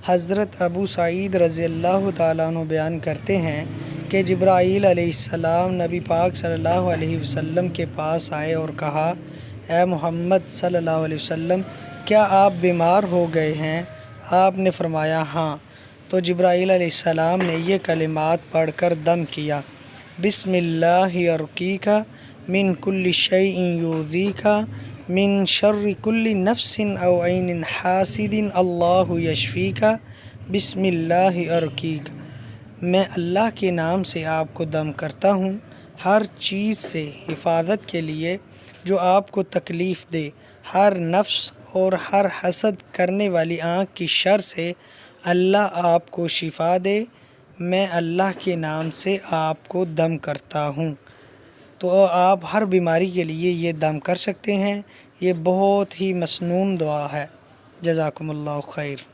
حضرت ابو سعید رضی اللہ تعالیٰ عنہ بیان کرتے ہیں کہ جبرائیل علیہ السلام نبی پاک صلی اللہ علیہ وسلم کے پاس آئے اور کہا، اے محمد صلی اللہ علیہ وسلم، کیا آپ بیمار ہو گئے ہیں؟ آپ نے فرمایا ہاں۔ تو جبرائیل علیہ السلام نے یہ کلمات پڑھ کر دم کیا، بسم اللہ ارقیک من کل شیء یؤذیک من شر کل نفس او عین حاسد اللہ یشفیک بسم اللہ ارقیک۔ میں اللہ کے نام سے آپ کو دم کرتا ہوں، ہر چیز سے حفاظت کے لیے جو آپ کو تکلیف دے، ہر نفس اور ہر حسد کرنے والی آنکھ کی شر سے اللہ آپ کو شفا دے۔ میں اللہ کے نام سے آپ کو دم کرتا ہوں۔ تو آپ ہر بیماری کے لیے یہ دم کر سکتے ہیں۔ یہ بہت ہی مسنون دعا ہے۔ جزاکم اللہ خیر۔